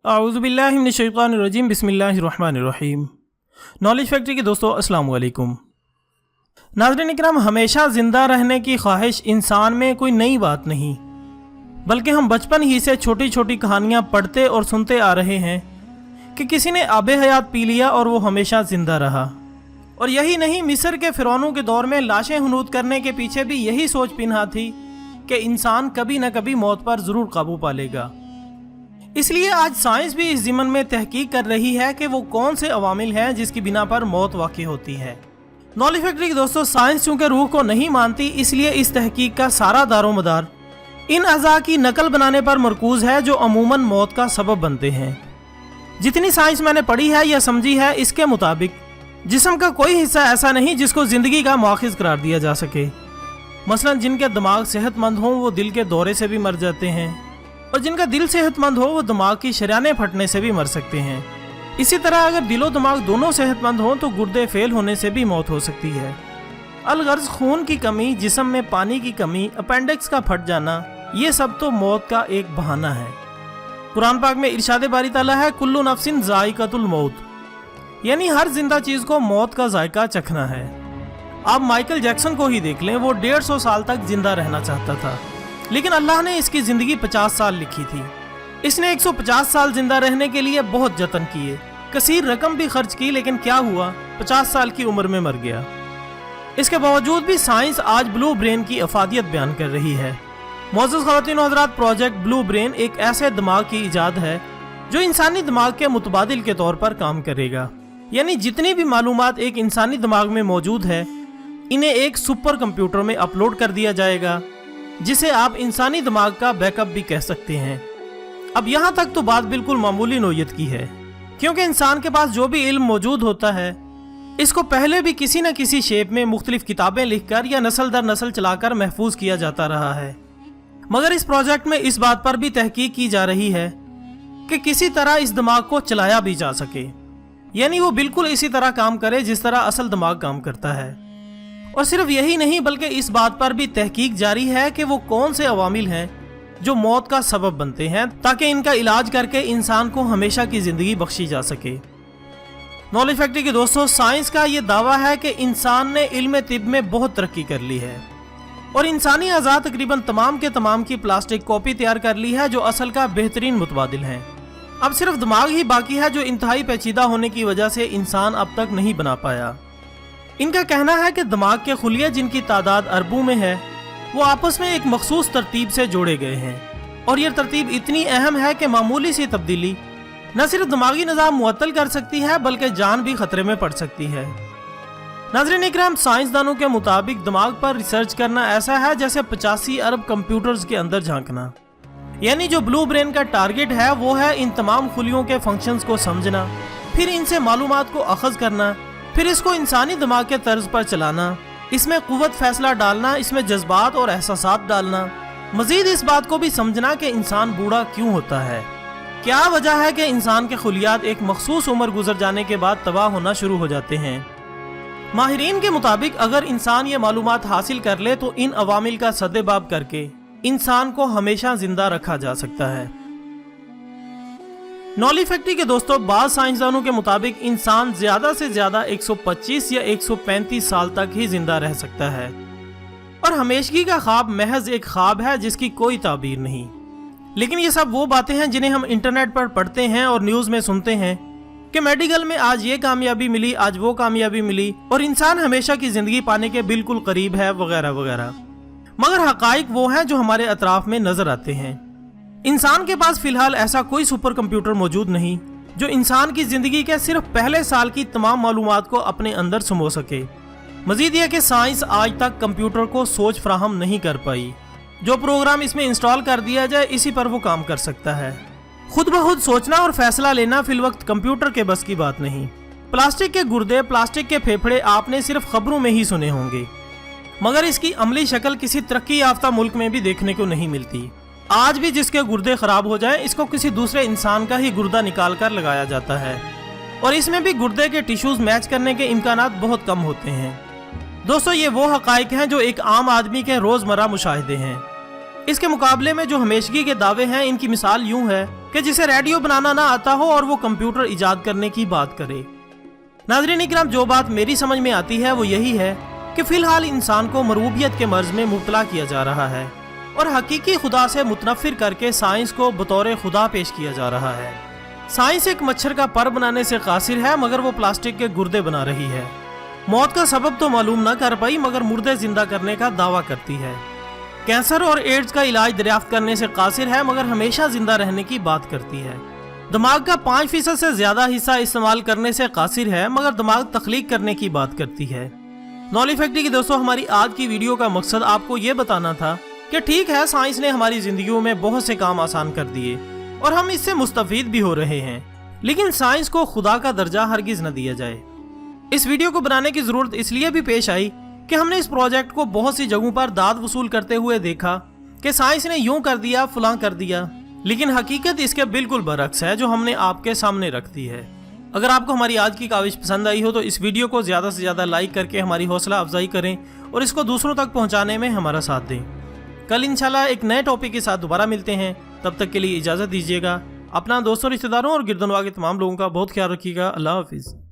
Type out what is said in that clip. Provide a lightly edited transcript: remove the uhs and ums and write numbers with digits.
आऊज़ु बिल्लाहि मिनश शैतानिर रजीम बिस्मिल्लाहिर रहमानिर रहीम। Knowledge factory के दोस्तों अस्सलाम वालेकुम। नाज़रीन इकराम, हमेशा ज़िंदा रहने की ख्वाहिश इंसान में कोई नई बात नहीं, बल्कि हम बचपन ही से छोटी छोटी कहानियाँ पढ़ते और सुनते आ रहे हैं कि किसी ने आबे हयात पी लिया और वो हमेशा ज़िंदा रहा। और यही नहीं, मिस्र के फ़िरौनों के दौर में लाशें हुनूद करने के पीछे भी यही सोच पिन्हा थी कि इंसान कभी न कभी मौत पर ज़रूर काबू पा लेगा। इसलिए आज साइंस भी इस ज़िमन में तहकीक कर रही है कि वो कौन से अवामिल हैं जिसकी बिना पर मौत वाक़ई होती है। नॉलेज फैक्ट्री के दोस्तों, साइंस चूँकि रूह को नहीं मानती, इसलिए इस तहकीक का सारा दारोमदार इन अज़ा की नकल बनाने पर मरकूज़ है जो अमूमन मौत का सबब बनते हैं। जितनी साइंस मैंने पढ़ी है या समझी है, इसके मुताबिक जिस्म का कोई हिस्सा ऐसा नहीं जिसको ज़िंदगी का मुआखिज़ करार दिया जा सके। मसलन जिनके दिमाग सेहतमंद हों वो दिल के दौरे से भी मर जाते हैं, और जिनका दिल सेहतमंद हो वो दिमाग की शरीयानें फटने से भी मर सकते हैं। इसी तरह अगर दिलो दिमाग दोनों सेहतमंद हों तो गुर्दे फेल होने से भी मौत हो सकती है। अलगर्ज खून की कमी, जिस्म में पानी की कमी, अपेंडिक्स का फट जाना, ये सब तो मौत का एक बहाना है। कुरान पाक में इरशाद बारी ताला है, कुल्लु नफ्सिन ज़ाइक़तुल मौत, यानी हर जिंदा चीज़ को मौत का जायका चखना है। आप माइकल जैक्सन को ही देख लें, वो 150 साल तक जिंदा रहना चाहता था, लेकिन अल्लाह ने इसकी ज़िंदगी 50 साल लिखी थी। इसने 150 साल जिंदा रहने के लिए बहुत जतन किए, कसीर रकम भी खर्च की, लेकिन क्या हुआ, 50 साल की उम्र में मर गया। इसके बावजूद भी साइंस आज ब्लू ब्रेन की अफादियत बयान कर रही है। मोअज़्ज़ज़ ख़वातीन व हज़रात, प्रोजेक्ट ब्लू ब्रेन एक ऐसे दिमाग की इजाद है जो इंसानी दिमाग के मुतबादिल के तौर पर काम करेगा। यानी जितनी भी मालूमात एक इंसानी दिमाग में मौजूद है, इन्हें एक सुपर कंप्यूटर में अपलोड कर दिया जाएगा, जिसे आप इंसानी दिमाग का बैकअप भी कह सकते हैं। अब यहाँ तक तो बात बिल्कुल मामूली नौयत की है, क्योंकि इंसान के पास जो भी इल्म मौजूद होता है, इसको पहले भी किसी न किसी शेप में मुख्तलिफ किताबें लिखकर या नस्ल दर नस्ल चलाकर महफूज किया जाता रहा है। मगर इस प्रोजेक्ट में इस बात पर भी तहकीक की जा रही है कि किसी तरह इस दिमाग को चलाया भी जा सके, यानी वो बिल्कुल इसी तरह काम करे जिस तरह असल दिमाग काम करता है। और सिर्फ यही नहीं, बल्कि इस बात पर भी तहकीक जारी है कि वो कौन से अवामिल हैं जो मौत का सबब बनते हैं, ताकि इनका इलाज करके इंसान को हमेशा की ज़िंदगी बख्शी जा सके। नॉलेज फैक्ट्री के दोस्तों, साइंस का ये दावा है कि इंसान ने इल्म तिब में बहुत तरक्की कर ली है और इंसानी अज़ा तकरीबन तमाम के तमाम की प्लास्टिक कॉपी तैयार कर ली है जो असल का बेहतरीन मुतबादिल है। अब सिर्फ दिमाग ही बाकी है जो इंतहाई पेचीदा होने की वजह से इंसान अब तक नहीं बना पाया। इनका कहना है कि दिमाग के खुलिये, जिनकी तादाद अरबों में है, वो आपस में एक मखसूस तरतीब से जोड़े गए हैं, और ये तरतीब इतनी अहम है कि मामूली सी तब्दीली न सिर्फ दिमागी निज़ाम मुअत्तल कर सकती है, बल्कि जान भी खतरे में पड़ सकती है। नाज़रीन इकराम, साइंसदानों के मुताबिक दिमाग पर रिसर्च करना ऐसा है जैसे 85 अरब कंप्यूटर्स के अंदर झांकना। यानी जो ब्लू ब्रेन का टारगेट है वो है इन तमाम खुलियों के फंक्शंस को समझना, फिर इनसे मालूमात को अखज़ करना, फिर इसको इंसानी दिमाग के तर्ज पर चलाना, इसमें कुव्वत फैसला डालना, इसमें जज्बात और एहसासात डालना, मजीद इस बात को भी समझना कि इंसान बूढ़ा क्यों होता है, क्या वजह है कि इंसान के खुलियात एक मखसूस उम्र गुजर जाने के बाद तबाह होना शुरू हो जाते हैं। माहिरीन के मुताबिक अगर इंसान ये मालूमात हासिल कर ले तो इन अवामिल का सद्देबाब करके इंसान को हमेशा जिंदा रखा जा सकता है। नॉलेज फैक्ट्री के दोस्तों, बाज़ साइंसदानों के मुताबिक इंसान ज्यादा से ज्यादा 125 या 135 साल तक ही जिंदा रह सकता है, और हमेशगी का ख्वाब महज एक ख्वाब है जिसकी कोई ताबीर नहीं। लेकिन ये सब वो बातें हैं जिन्हें हम इंटरनेट पर पढ़ते हैं और न्यूज़ में सुनते हैं कि मेडिकल में आज ये कामयाबी मिली, आज वो कामयाबी मिली, और इंसान हमेशा की जिंदगी पाने के बिल्कुल करीब है, वगैरह वगैरह। मगर हकाइक वो हैं जो हमारे अतराफ में नजर आते हैं। इंसान के पास फिलहाल ऐसा कोई सुपर कंप्यूटर मौजूद नहीं जो इंसान की जिंदगी के सिर्फ पहले साल की तमाम मालूमात को अपने अंदर समो सके। मजीद यह कि साइंस आज तक कंप्यूटर को सोच फराहम नहीं कर पाई। जो प्रोग्राम इसमें इंस्टॉल कर दिया जाए इसी पर वो काम कर सकता है। खुद ब खुद सोचना और फैसला लेना फिलवक्त कंप्यूटर के बस की बात नहीं। प्लास्टिक के गुर्दे, प्लास्टिक के फेफड़े आपने सिर्फ खबरों में ही सुने होंगे, मगर इसकी अमली शक्ल किसी तरक्की याफ्ता मुल्क में भी देखने को नहीं मिलती। आज भी जिसके गुर्दे खराब हो जाएं, इसको किसी दूसरे इंसान का ही गुर्दा निकाल कर लगाया जाता है, और इसमें भी गुर्दे के टिश्यूज मैच करने के इम्कानात बहुत कम होते हैं। दोस्तों, ये वो हकाइक हैं जो एक आम आदमी के रोजमर्रा मुशाहिदे हैं। اس کے مقابلے میں جو ہمیشگی کے دعوے ہیں ان کی مثال یوں ہے کہ جسے ریڈیو بنانا نہ آتا ہو اور وہ کمپیوٹر ایجاد کرنے کی بات کرے۔ ناظرین اکرام، جو بات میری سمجھ میں آتی ہے وہ یہی ہے کہ فی الحال انسان کو مربوبیت کے مرض میں مبتلا کیا جا رہا ہے اور حقیقی خدا سے متنفر کر کے سائنس کو بطور خدا پیش کیا جا رہا ہے۔ سائنس ایک مچھر کا پر بنانے سے قاصر ہے مگر وہ پلاسٹک کے گردے بنا رہی ہے۔ موت کا سبب تو معلوم نہ کر پائی مگر مردے زندہ کرنے کا دعویٰ کرتی ہے۔ کینسر اور ایڈز کا علاج دریافت کرنے سے قاصر ہے مگر ہمیشہ زندہ رہنے کی بات کرتی ہے۔ دماغ کا 5% سے زیادہ حصہ استعمال کرنے سے قاصر ہے مگر دماغ تخلیق کرنے کی بات کرتی ہے۔ نالج فیکٹری کی دوستوں، ہماری آج کی ویڈیو کا مقصد آپ کو یہ بتانا تھا کہ ٹھیک ہے، سائنس نے ہماری زندگیوں میں بہت سے کام آسان کر دیے اور ہم اس سے مستفید بھی ہو رہے ہیں، لیکن سائنس کو خدا کا درجہ ہرگز نہ دیا جائے۔ اس ویڈیو کو بنانے کی ضرورت اس لیے بھی پیش آئی کہ ہم نے اس پروجیکٹ کو بہت سی جگہوں پر داد وصول کرتے ہوئے دیکھا کہ سائنس نے یوں کر دیا، فلاں کر دیا، لیکن حقیقت اس کے بالکل برعکس ہے جو ہم نے آپ کے سامنے رکھ دی ہے۔ اگر آپ کو ہماری آج کی کاوش پسند آئی ہو تو اس ویڈیو کو زیادہ سے زیادہ لائک کر کے ہماری حوصلہ افزائی کریں اور اس کو دوسروں تک پہنچانے میں ہمارا ساتھ دیں۔ کل انشاءاللہ ایک نئے ٹاپک کے ساتھ دوبارہ ملتے ہیں، تب تک کے لیے اجازت دیجیے گا۔ اپنا دوستوں، رشتہ داروں اور گردنواں کے تمام لوگوں کا بہت خیال رکھیے گا۔ اللہ حافظ۔